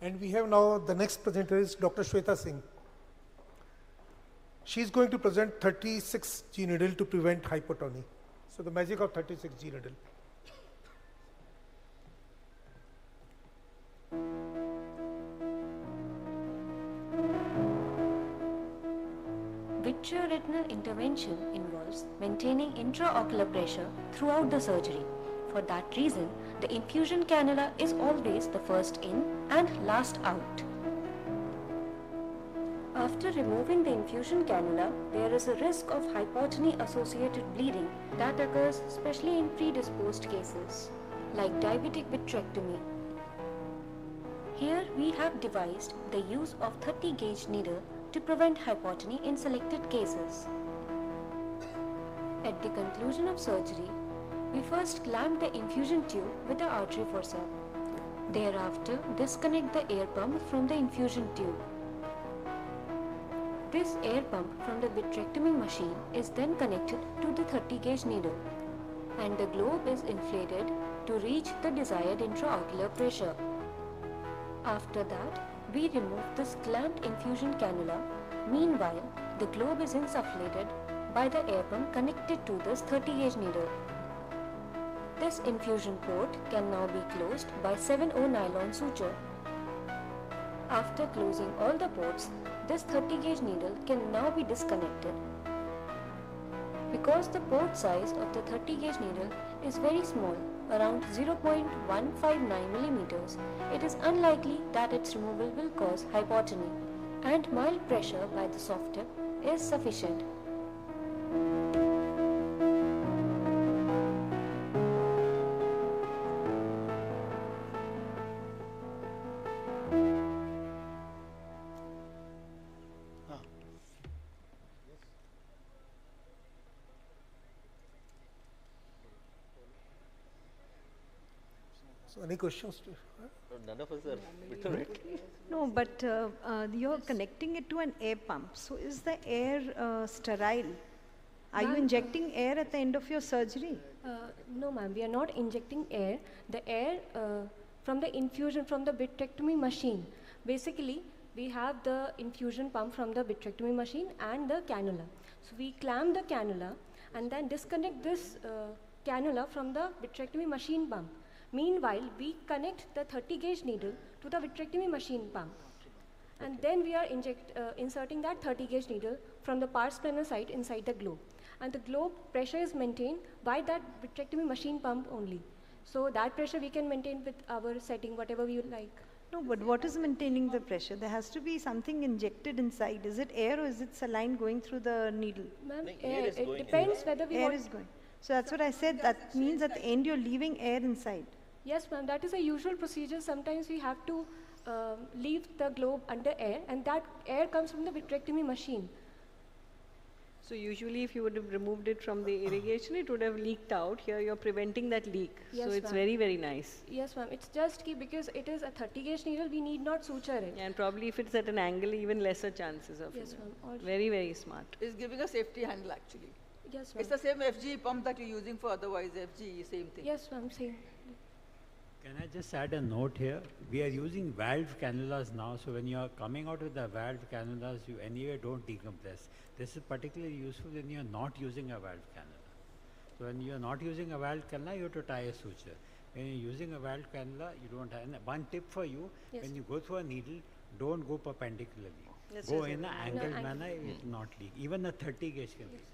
And we have now the next presenter is Dr. Shweta Singh. She is going to present 36G needle to prevent hypotony. So the magic of 36G needle. Vitreoretinal intervention involves maintaining intraocular pressure throughout the surgery. For that reason, the infusion cannula is always the first in and last out. After removing the infusion cannula, there is a risk of hypotony-associated bleeding that occurs especially in predisposed cases, like diabetic vitrectomy. Here we have devised the use of 30-gauge needle to prevent hypotony in selected cases. At the conclusion of surgery, we first clamp the infusion tube with the artery fossa. Thereafter, disconnect the air pump from the infusion tube. This air pump from the vitrectomy machine is then connected to the 30-gauge needle, and the globe is inflated to reach the desired intraocular pressure. After that, we remove this clamped infusion cannula. Meanwhile, the globe is insufflated by the air pump connected to this 30-gauge needle. This infusion port can now be closed by 7/0 nylon suture. After closing all the ports, this 30-gauge needle can now be disconnected. Because the port size of the 30-gauge needle is very small, around 0.159 millimeters, it is unlikely that its removal will cause hypotony, and mild pressure by the soft tip is sufficient. So any questions? None of us are literate. No, but you're connecting it to an air pump. So is the air sterile? Are you injecting air at the end of your surgery? No, ma'am, we are not injecting air. The air from the infusion from the vitrectomy machine. Basically, we have the infusion pump from the vitrectomy machine and the cannula. So we clamp the cannula and then disconnect this cannula from the vitrectomy machine pump. Meanwhile, we connect the 30-gauge needle to the vitrectomy machine pump. And then we are inserting that 30-gauge needle from the pars plana site inside the globe. And the globe pressure is maintained by that vitrectomy machine pump only. So that pressure we can maintain with our setting, whatever we like. No, but what is maintaining the pressure? There has to be something injected inside. Is it air or is it saline going through the needle? Ma'am, No, air is it going depends whether we Air want... is going. So that's what I said. That means at the end you're leaving air inside. Yes, ma'am, that is a usual procedure. Sometimes we have to leave the globe under air, and that air comes from the vitrectomy machine. So usually if you would have removed it from the irrigation, it would have leaked out. Here you're preventing that leak. Yes, so it's ma'am. very, very nice. Yes, ma'am. It's just because it is a 30-gauge needle, we need not suture it. And probably if it's at an angle, even lesser chances of Yes, ma'am. Very, very smart. It's giving a safety handle actually. Yes, ma'am. It's the same FG pump that you're using for otherwise FG, same thing. Yes, ma'am. Same. Can I just add a note here? We are using valve cannulas now, so when you are coming out with the valve cannulas, you anyway don't decompress. This is particularly useful when you are not using a valve cannula. So when you are not using a valve cannula, you have to tie a suture. When you're using a valve cannula, you don't have. And one tip for you, Yes. when you go through a needle, don't go perpendicularly. Yes, Go yes, in yes. an angled angle. manner, it will not leak. Even a 30 gauge can leak.